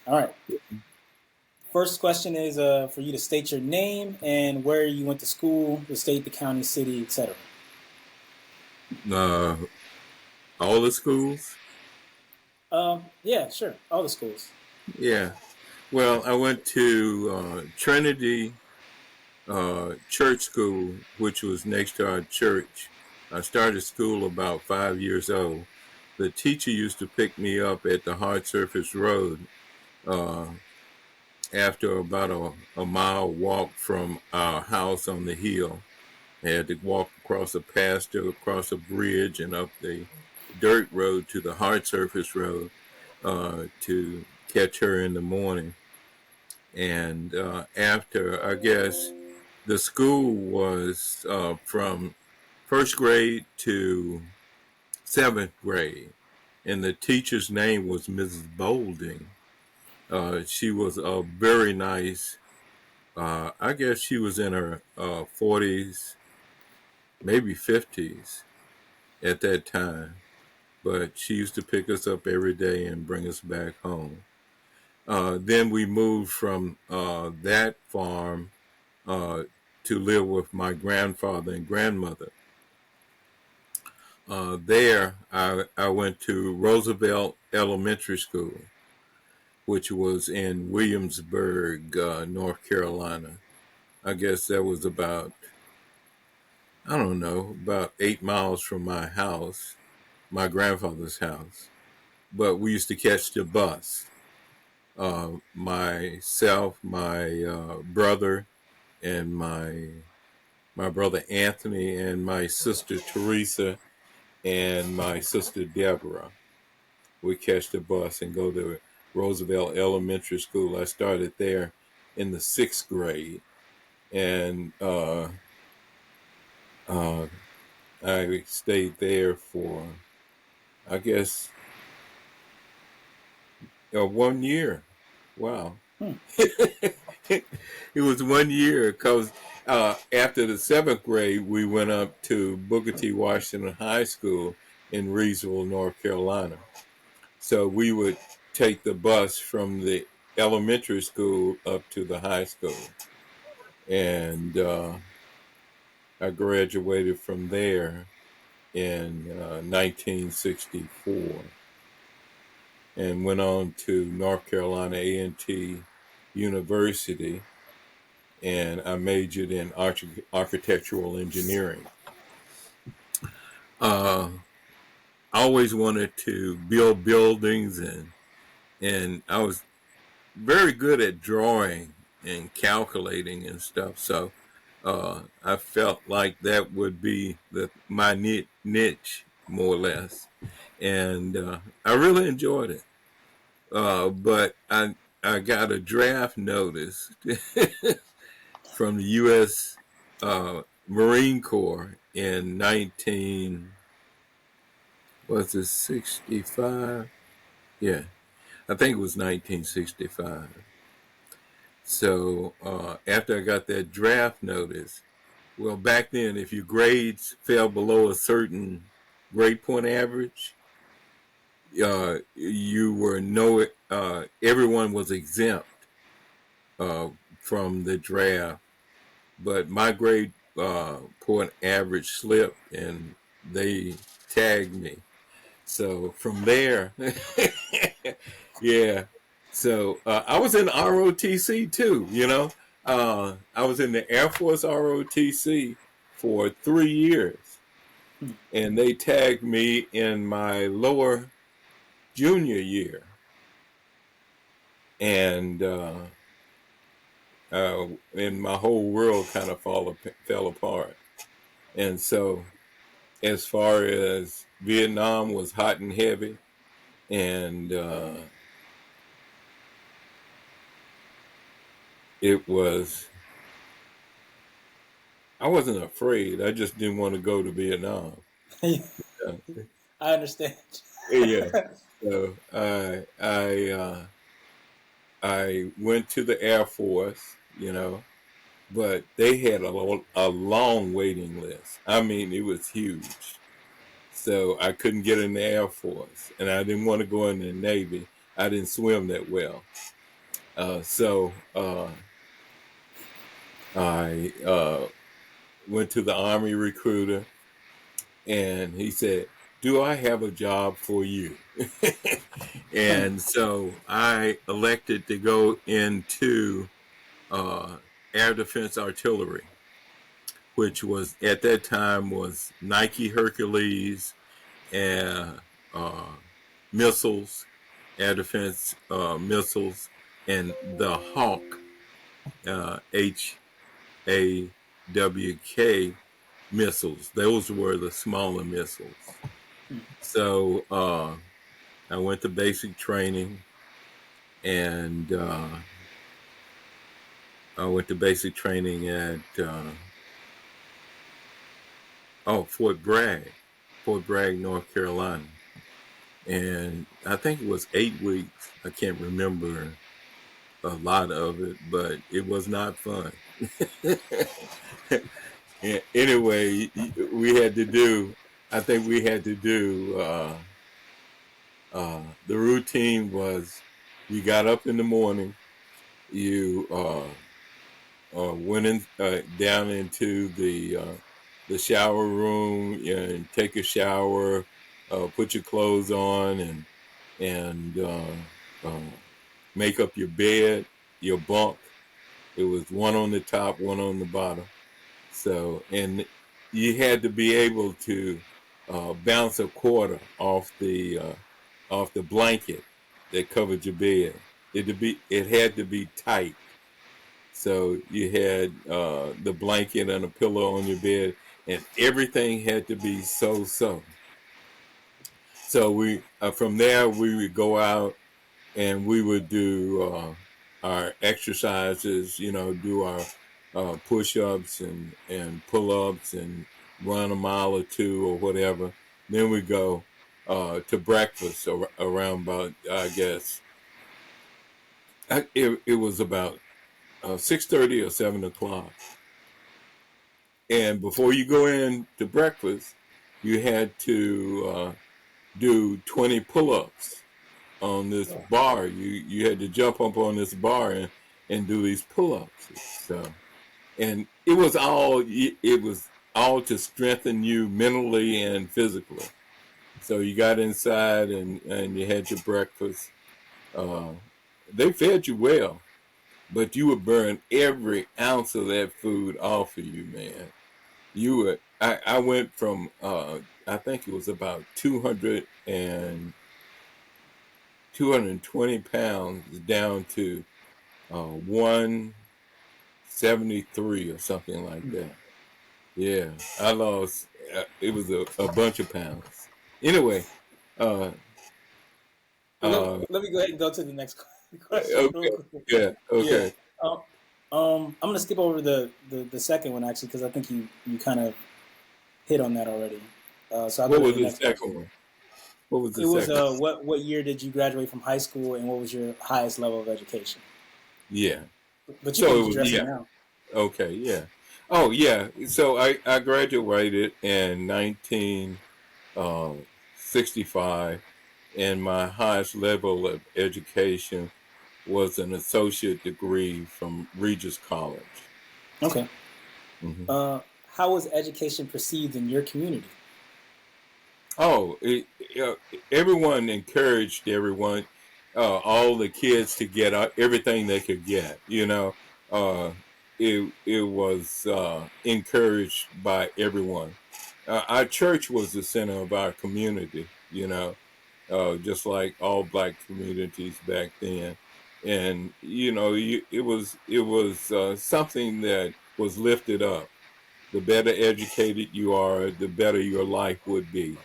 All right. First question is for you to state your name and where you went to school, the state, the county, city, etc. Uh, all the schools? Yeah, sure. All the schools. Yeah. Well, I went to Trinity Church School, which was next to our church. I started school about 5 years old. The teacher used to pick me up at the hard surface road uh, after about a mile walk from our house on the hill. I had to walk across a pasture, across a bridge, and up the dirt road to the hard surface road to catch her in the morning. And after, I guess, the school was from first grade to seventh grade, and the teacher's name was Mrs. Bolding. She was a very nice, I guess she was in her 40s, maybe 50s at that time, but she used to pick us up every day and bring us back home. Then we moved from that farm uh, to live with my grandfather and grandmother. There, I went to Roosevelt Elementary School, which was in Williamsburg, North Carolina. I guess that was about, I don't know, about 8 miles from my house, my grandfather's house. But we used to catch the bus. Myself, my brother, and my brother Anthony, and my sister Teresa, and my sister Deborah. We catch the bus and go to Roosevelt Elementary School. I started there in the sixth grade, and uh, I stayed there for, I guess, 1 year. Wow. Hmm. It was 1 year because after the seventh grade, we went up to Booker T. Washington High School in Reedsville, North Carolina. So we would take the bus from the elementary school up to the high school. And I graduated from there in 1964 and went on to North Carolina A&T University, and I majored in architectural engineering. Uh, I always wanted to build buildings, and I was very good at drawing and calculating and stuff. So I felt like that would be my niche, more or less, and I really enjoyed it. But I got a draft notice from the U.S. Marine Corps in 19 was it 65? Yeah, I think it was 1965. So after I got that draft notice, well, back then, if your grades fell below a certain grade point average, you were everyone was exempt uh, from the draft. But my grade point average slipped, and they tagged me. So from there, yeah. So I was in ROTC too. I was in the Air Force ROTC for 3 years, Hmm. and they tagged me in my lower junior year, and and my whole world kind of fell apart. And so, as far as Vietnam was hot and heavy, and it was I wasn't afraid. I just didn't want to go to Vietnam. Yeah. I understand. Yeah. So I went to the Air Force, but they had a long waiting list. I mean, it was huge. So I couldn't get in the Air Force, and I didn't want to go in the Navy. I didn't swim that well. So I went to the Army recruiter, and he said, "Do I have a job for you?" And so I elected to go into uh, air defense artillery, which was at that time was Nike Hercules and missiles, air defense missiles, and the Hawk, HAWK missiles. Those were the smaller missiles. So I went to basic training, and I went to basic training at Fort Bragg, North Carolina, and I think it was 8 weeks. I can't remember a lot of it, but it was not fun. And anyway, we had to do. I think we had to do. The routine was, you got up in the morning, you went in down into the shower room and take a shower, put your clothes on, and make up your bed, your bunk. It was one on the top, one on the bottom. So, and you had to be able to bounce a quarter off the blanket that covered your bed. It had to be tight. So you had the blanket and a pillow on your bed, and everything had to be so. So we from there we would go out and we would do our exercises. Do our push-ups and pull-ups and run a mile or two or whatever. Then we go to breakfast around about, I guess it was about 6:30 or 7 o'clock. And before you go in to breakfast, you had to do 20 pull-ups on this bar. You had to jump up on this bar and do these pull-ups. So, and it was all to strengthen you mentally and physically. So you got inside and you had your breakfast. Uh, they fed you well, but you would burn every ounce of that food off of you, man. You would. I went from I think it was about 220 pounds down to 173 or something like that. Yeah, I lost. It was a bunch of pounds. Anyway, uh, uh, Let me go ahead and go to the next question real okay, quick. yeah, Yeah. okay. I'm gonna skip over the second one actually because I think you kind of hit on that already. So I'll go What to was the the next second question. one? What was the It was second? what year did you graduate from high school and what was your highest level of education? Yeah. But you So can it was, address it yeah. now. Okay, yeah. Oh, yeah. So I graduated in 1965, and my highest level of education was an associate degree from Regis College. Okay. Hmm. How was education perceived in your community? Oh, everyone encouraged everyone, all the kids to get everything they could get. Uh, it was encouraged by everyone. Our church was the center of our community. Just like all black communities back then, and it was something that was lifted up. The better educated you are, the better your life would be.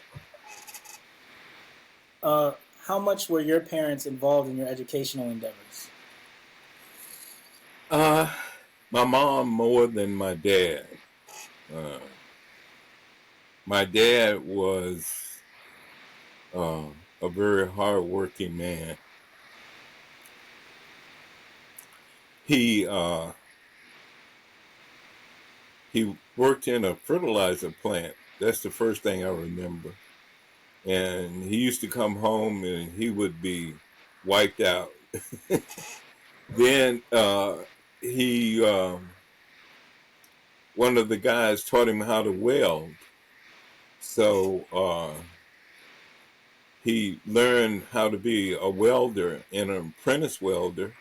How much were your parents involved in your educational endeavors? Uh, my mom more than my dad. Uh, my dad was a very hardworking man. He he worked in a fertilizer plant. That's the first thing I remember. And he used to come home and he would be wiped out. Then he one of the guys taught him how to weld. So he learned how to be a welder and an apprentice welder,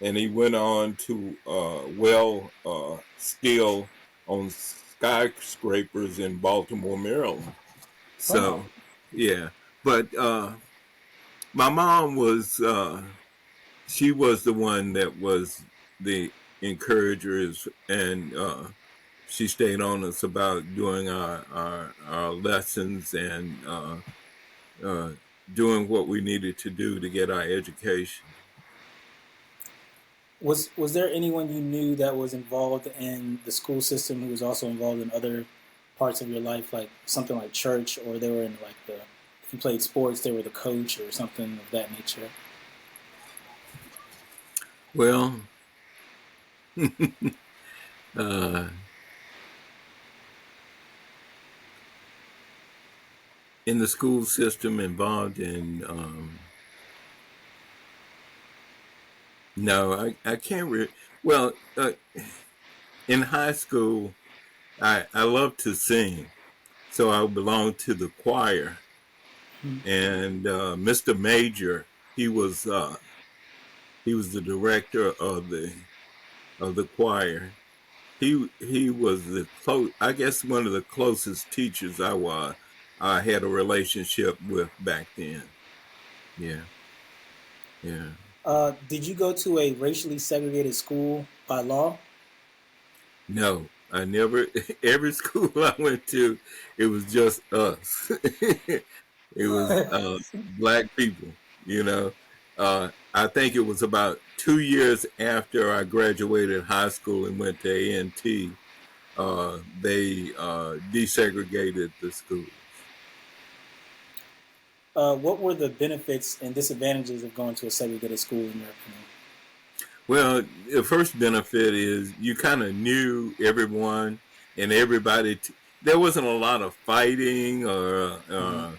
and he went on to weld steel on skyscrapers in Baltimore, Maryland. Wow. So, yeah. But my mom was, she was the one that was the encouragers, and she stayed on us about doing our lessons and uh, doing what we needed to do to get our education. Was there anyone you knew that was involved in the school system who was also involved in other parts of your life, like something like church, or they were in like the if you played sports, they were the coach or something of that nature? Well, uh, in the school system involved in, no, I can't well, in high school, I loved to sing. So I belonged to the choir, Hmm. and Mr. Major, he was uh, he was the director of the choir. He was the I guess one of the closest teachers I had a relationship with back then. Yeah, yeah. Did you go to a racially segregated school by law? No, I never. Every school I went to, it was just us. It was black people. You know, I think it was about 2 years after I graduated high school and went to A&T. They desegregated the schools. What were the benefits and disadvantages of going to a segregated school, in your opinion? Well, the first benefit is you kind of knew everyone and everybody. There wasn't a lot of fighting or, Hmm.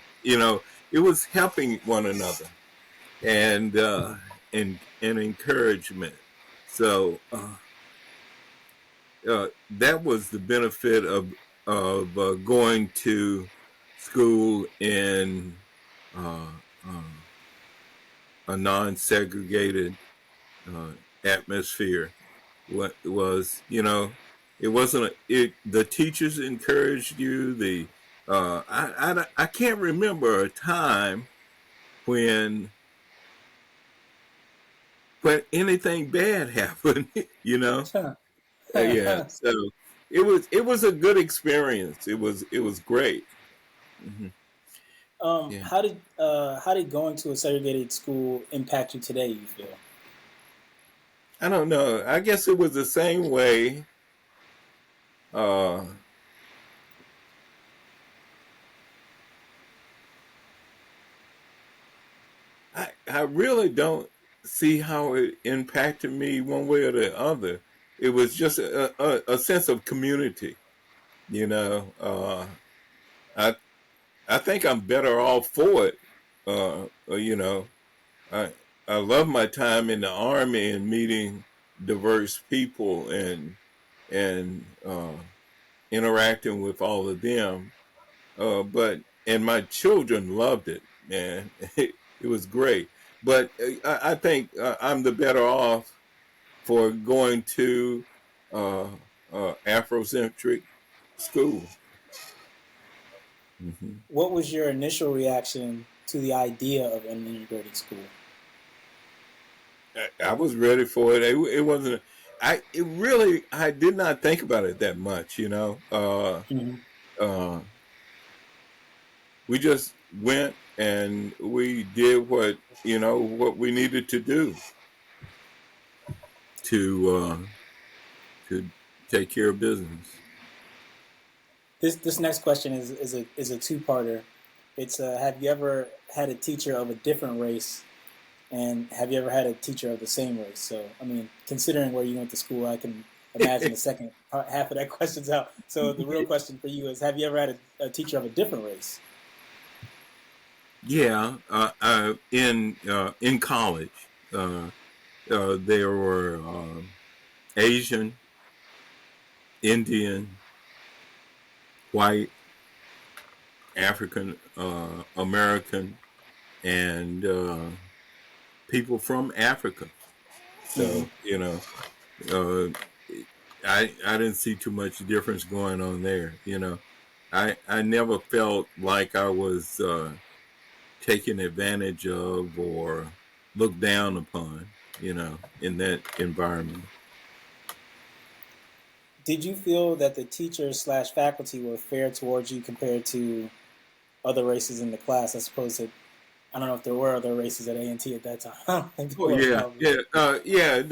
it was helping one another and and encouragement. So that was the benefit of going to school in uh, uh, a non-segregated uh, atmosphere. What was, it wasn't the teachers encouraged you. I can't remember a time when anything bad happened. you know yeah, so it was a good experience. It was great. Hmm. Yeah, How did going to a segregated school impact you today? You feel? I don't know, I guess it was the same way. uh I really don't see how it impacted me one way or the other. It was just a sense of community. You know, I I think I'm better off for it. You know, I I love my time in the army and meeting diverse people and interacting with all of them. But and my children loved it, man. It was great. But I think I'm the better off for going to uh, Afrocentric school. Hmm. What was your initial reaction to the idea of an integrated school? I was ready for it. It wasn't. I did not think about it that much. Hmm. Uh, we just went and we did what we needed to do to to take care of business. This next question is a two parter. It's have you ever had a teacher of a different race, and have you ever had a teacher of the same race? So I mean, considering where you went to school, I can imagine the second half of that question's out. So the real question for you is, have you ever had a teacher of a different race? Yeah, in college, There were Asian, Indian, white, African American, and people from Africa. Mm-hmm. So uh, I didn't see too much difference going on there. I never felt like I was taken advantage of or looked down upon. In that environment. Did you feel that the teachers slash faculty were fair towards you compared to other races in the class? I suppose that I don't know if there were other races at A&T at that time. I don't think Oh there were yeah, probably. yeah, yeah.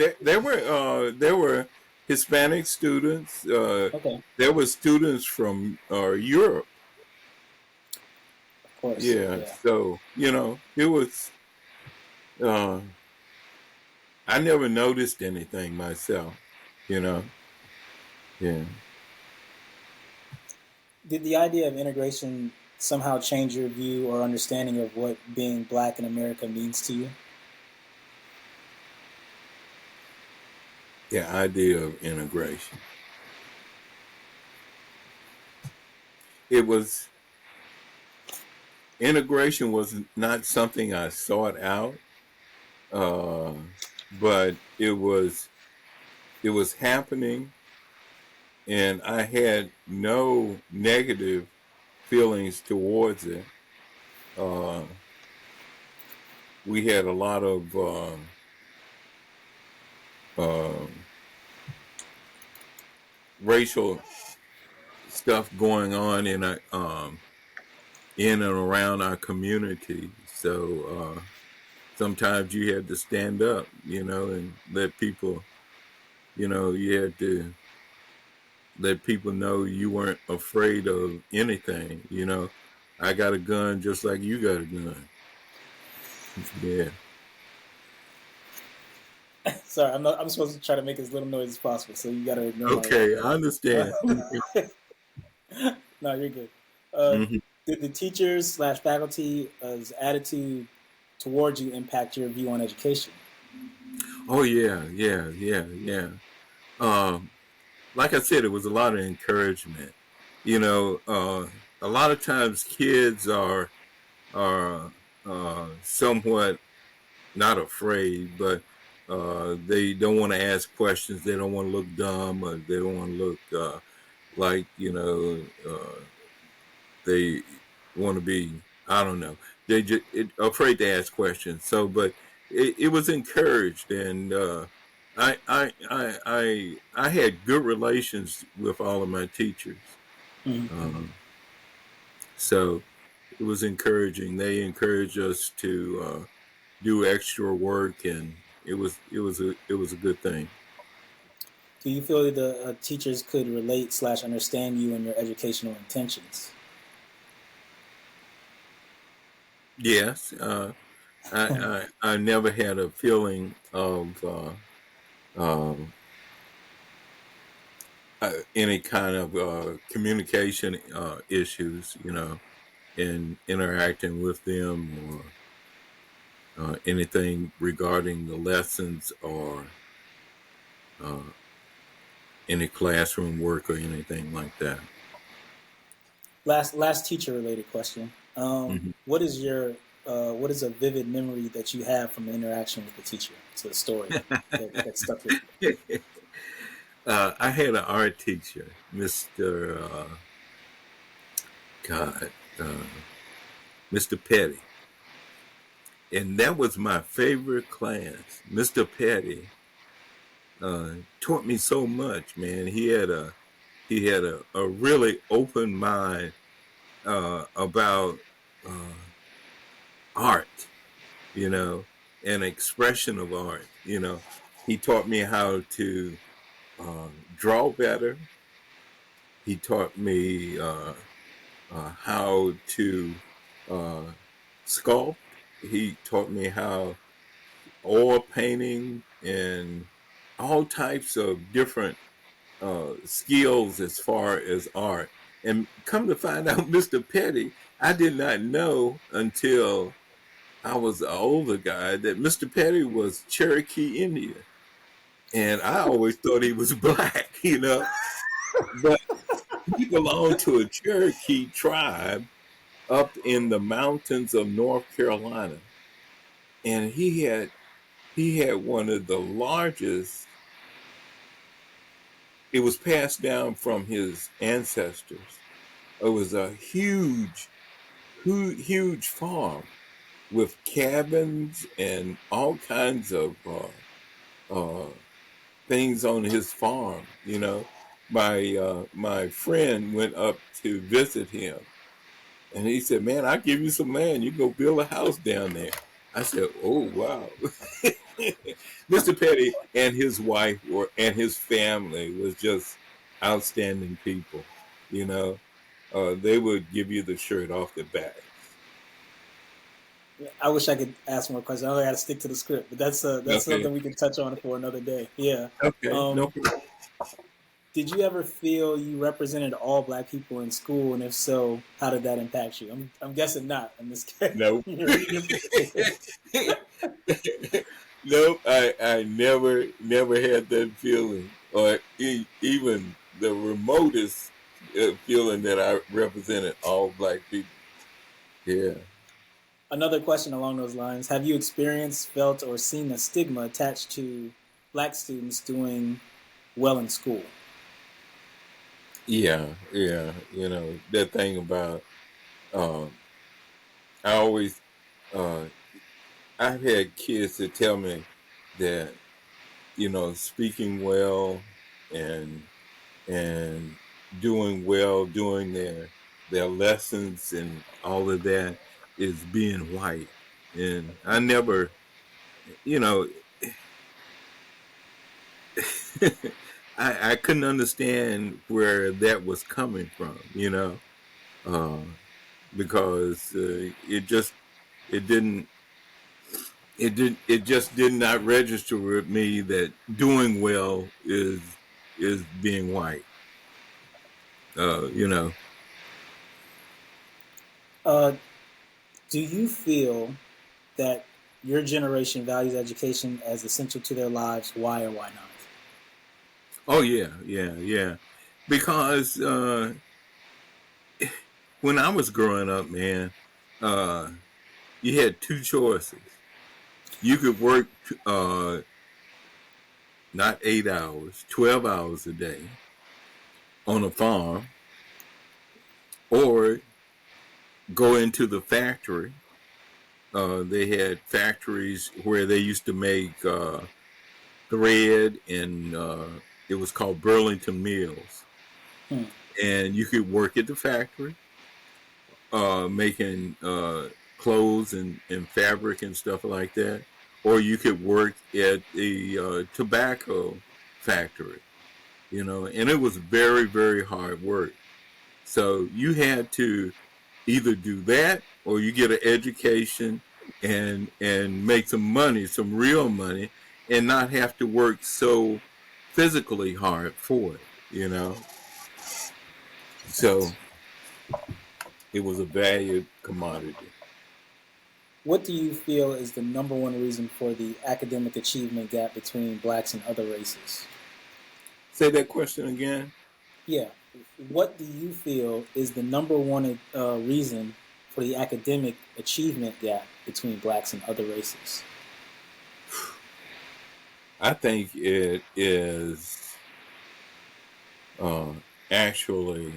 There were Hispanic students. Okay, There were students from Europe. of course, Yeah, yeah. so it was. Uh, I never noticed anything myself. You know, yeah, Did the idea of integration somehow change your view or understanding of what being black in America means to you? the idea of integration. It was Integration was not something I sought out, uh, but it was happening, and I had no negative feelings towards it. Uh, we had a lot of um racial stuff going on in and around our community. So sometimes you had to stand up, and let people, you had to let people know you weren't afraid of anything. I got a gun just like you got a gun. Yeah. Sorry, I'm not. I'm supposed to try to make as little noise as possible, so you got to ignore my laugh Okay, I there. understand. No, you're good. Uh, Hmm. did the teachers slash faculty's attitude towards you impact your view on education? Oh yeah, yeah, yeah, yeah. Um, like I said, it was a lot of encouragement. You know, uh, a lot of times kids are somewhat not afraid, but they don't want to ask questions. They don't want to look dumb, or they don't want to look like they want to be. I don't know. They just afraid to ask questions. So, but it was encouraged, and I had good relations with all of my teachers. Mm-hmm. Um, so it was encouraging. They encouraged us to do extra work, and it was a good thing. Do you feel that the teachers could relate slash understand you and your educational intentions? Yes, I never had a feeling of um, any kind of communication issues, in interacting with them, or anything regarding the lessons, or uh, any classroom work or anything like that. Last teacher related question. Hmm. What is a vivid memory that you have from the interaction with the teacher? It's a story that stuck with you. I had an art teacher, Mr. God, Mr. Petty, and that was my favorite class. Mr. Petty taught me so much, man. He had a really open mind about uh, art, you know, and expression of art. He taught me how to draw better. He taught me how to uh, sculpt. He taught me how oil painting and all types of different skills as far as art. And come to find out, Mr. Petty, I did not know until I was the older guy, that Mr. Petty was Cherokee Indian. And I always thought he was black, But he belonged to a Cherokee tribe up in the mountains of North Carolina. And he had one of the largest. It was passed down from his ancestors. It was a huge farm with cabins and all kinds of uh, things on his farm. My friend went up to visit him, and he said, "Man, I'll give you some land. You go build a house down there." I said, "Oh wow." Mr. Petty and his wife and his family was just outstanding people. You know, they would give you the shirt off their backs. I wish I could ask more questions. I only got to stick to the script, but that's Okay, something we can touch on for another day. Yeah. okay, no Um, problem. did you ever feel you represented all black people in school, and if so, how did that impact you? I'm guessing not. I'm just kidding. No. You're reading it. Nope, I never had that feeling, or even the remotest feeling that I represented all black people. Yeah. Another question along those lines: have you experienced, felt, or seen a stigma attached to black students doing well in school? Yeah. That thing about, um, I always, uh, I've had kids that tell me that, speaking well and and doing well, doing their lessons and all of that is being white. And I never, you know, I couldn't understand where that was coming from, uh, because it didn't it just did not register with me that doing well is being white. Uh, you know, Uh, do you feel that your generation values education as essential to their lives? Why or why not? oh yeah, because when I was growing up, man, uh, you had two choices. You could work uh, not 8 hours, 12 hours a day on a farm, or go into the factory. They had factories where they used to make thread, and it was called Burlington Mills. Hmm. And you could work at the factory, making clothes and fabric and stuff like that, or you could work at the tobacco factory. And it was very, very hard work. So you had to either do that or you get an education and make some money, some real money, and not have to work so physically hard for it. So it was a valued commodity. What do you feel is the number one reason for the academic achievement gap between blacks and other races? Say that question again. Yeah. What do you feel is the number one reason for the academic achievement gap between blacks and other races? I think it is uh, actually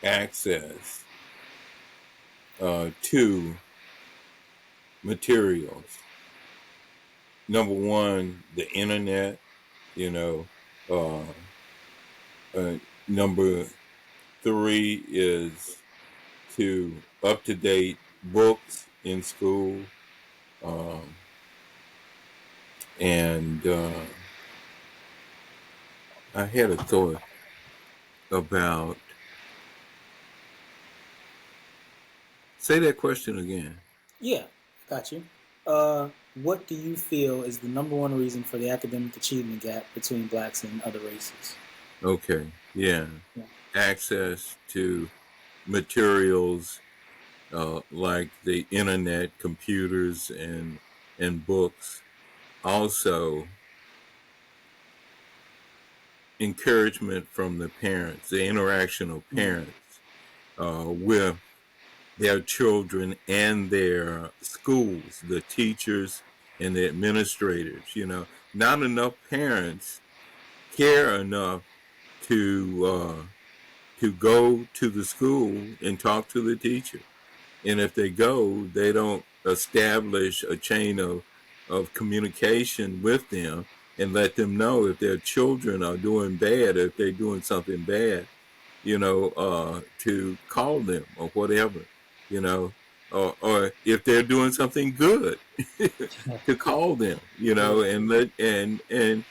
access to materials. Number one, the internet. You know, uh, number three is to up to date books in school, um, and I had a thought about. Say that question again. Yeah, got you. What do you feel is the number one reason for the academic achievement gap between blacks and other races? Okay, yeah, Yeah. access to materials like the internet, computers, and books. Also, encouragement from the parents, the interaction of Mm. parents with their children and their schools, the teachers and the administrators. Not enough parents care enough to go to the school and talk to the teacher. And if they go, they don't establish a chain of communication with them and let them know if their children are doing bad, if they're doing something bad, to call them or whatever, or if they're doing something good, to call them, Yeah. and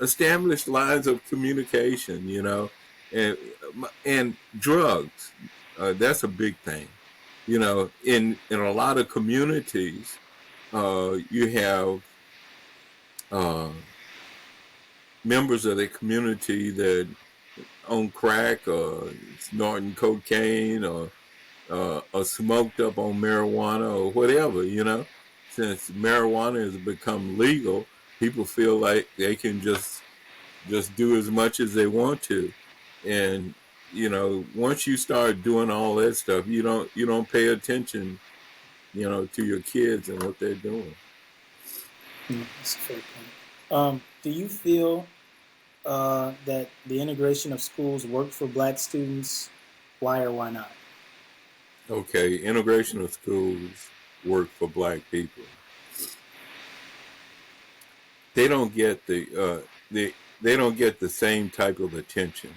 establish lines of communication, and and drugs. That's a big thing, in a lot of communities. You have uh, members of the community that on crack or snorting cocaine or smoked up on marijuana or whatever, Since marijuana has become legal, people feel like they can just do as much as they want to. And, once you start doing all that stuff, you don't pay attention, to your kids and what they're doing. That's a fair point. Do you feel that the integration of schools worked for black students? Why or why not? Okay, integration of schools work for black people. They don't get they don't get the same type of attention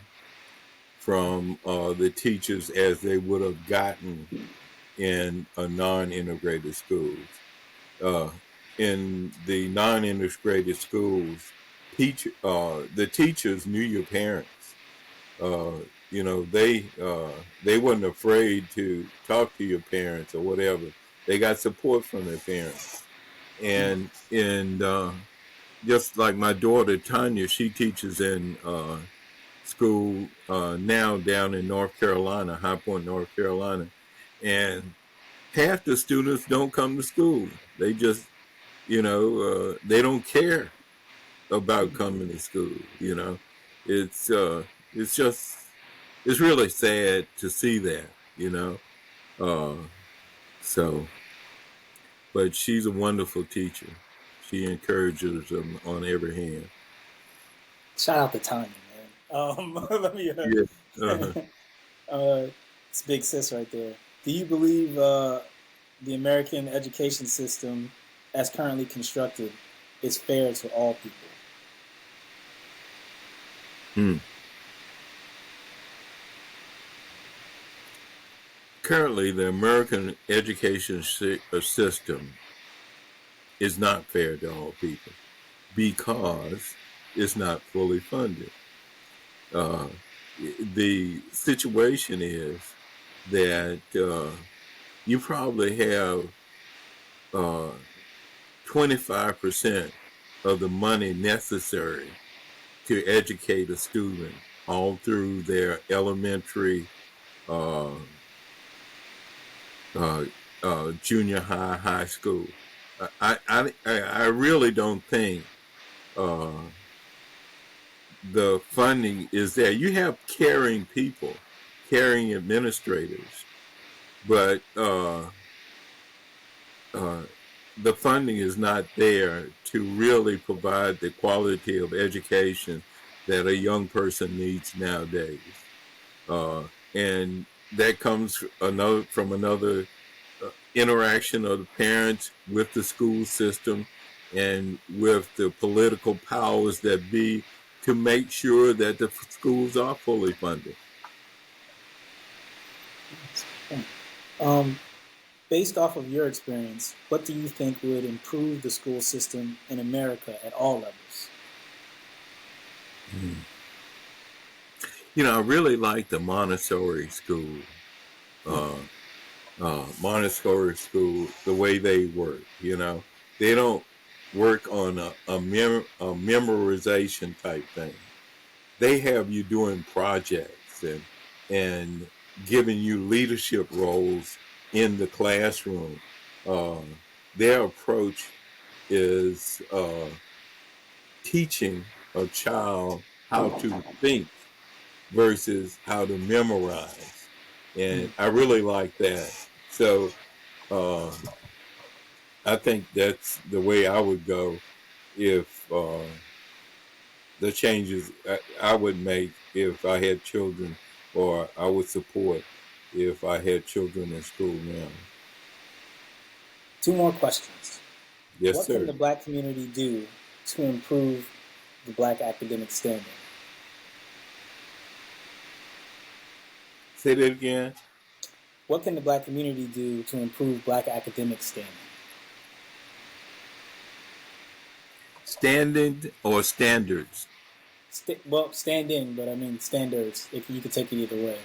from the teachers as they would have gotten in a non-integrated schools. Uh, in the non-integrated schools, the teachers knew your parents. Uh, they wasn't afraid to talk to your parents or whatever. They got support from their parents, and just like my daughter Tanya, she teaches in school now down in North Carolina, High Point, North Carolina, and half the students don't come to school. They just, they don't care about coming to school. It's it's just it's really sad to see that. Uh, so, but she's a wonderful teacher. She encourages them on every hand. Shout out to Tanya, man. Let me. Yeah. Uh-huh. It's big sis right there. Do you believe the American education system, as currently constructed, is fair to all people? Hmm. Currently, the American education system is not fair to all people because it's not fully funded. Uh, the situation is that you probably have uh, 25% of the money necessary to educate a student all through their elementary, uh, uh, junior high, high school. I really don't think uh, the funding is there. You have caring people, caring administrators, but uh, the funding is not there to really provide the quality of education that a young person needs nowadays. Uh, and that comes from another interaction of the parents with the school system and with the political powers that be to make sure that the schools are fully funded. Um, Based off of your experience, what do you think would improve the school system in America at all levels? Mm. I really like the Montessori school. Uh, Montessori school, the way they work, they don't work on a memorization type thing. They have you doing projects and giving you leadership roles in the classroom. Uh, their approach is teaching a child how to think versus how to memorize. Mm. And I really like that. So uh, I think that's the way I would go if the changes I would make if I had children, or I would support if I had children in school now. Two more questions. Yes, What can sir. the black community do to improve the black academic standing? Say that again. What can the black community do to improve black academic standing? Standing or standards? Well, standing, but I mean standards. If you could take it either way.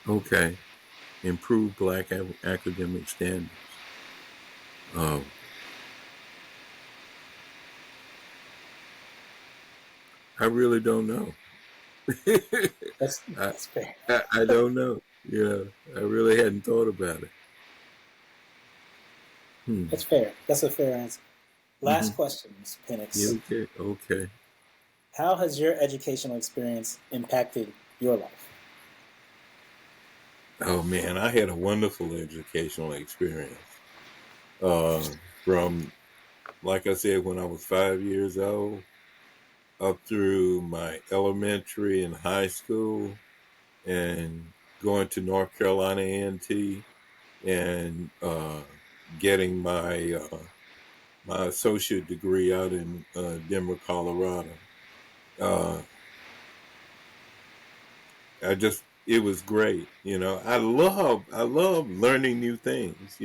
Okay. Improve black academic standards. Oh, I really don't know. That's I, that's fair. I don't know. I really hadn't thought about it. Hmm. That's fair. That's a fair answer. Mm-hmm. Last question, Ms. Yeah, Pinnix. okay. Okay. How has your educational experience impacted your life? Oh man, I had a wonderful educational experience. Uh, from, like I said, when I was 5 years old up through my elementary and high school, and going to North Carolina A&T, and getting my associate degree out in Denver, Colorado. Uh, it was great. I love learning new things.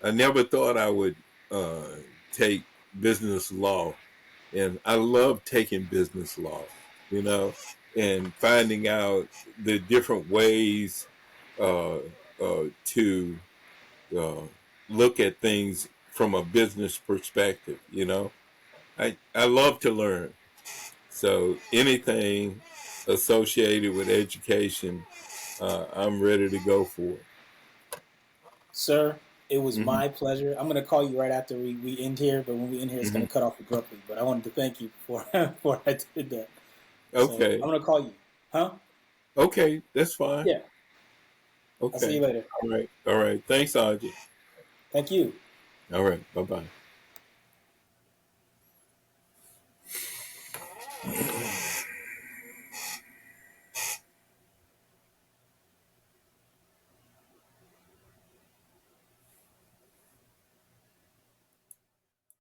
I never thought I would uh, take business law, and I love taking business law. You know, and finding out the different ways uh, to uh, look at things from a business perspective. I love to learn. So anything associated with education, I'm ready to go for it. Sir, it was Hmm. my pleasure. I'm going to call you right after we end here, but when we end here, it's going Hmm. to cut off abruptly. But I wanted to thank you before I did that. So Okay. I'm going to call you. Huh? Okay, that's fine. Yeah. I'll see you Okay. later. All right. All right. Thanks, Audrey. Thank you. All right. Bye bye.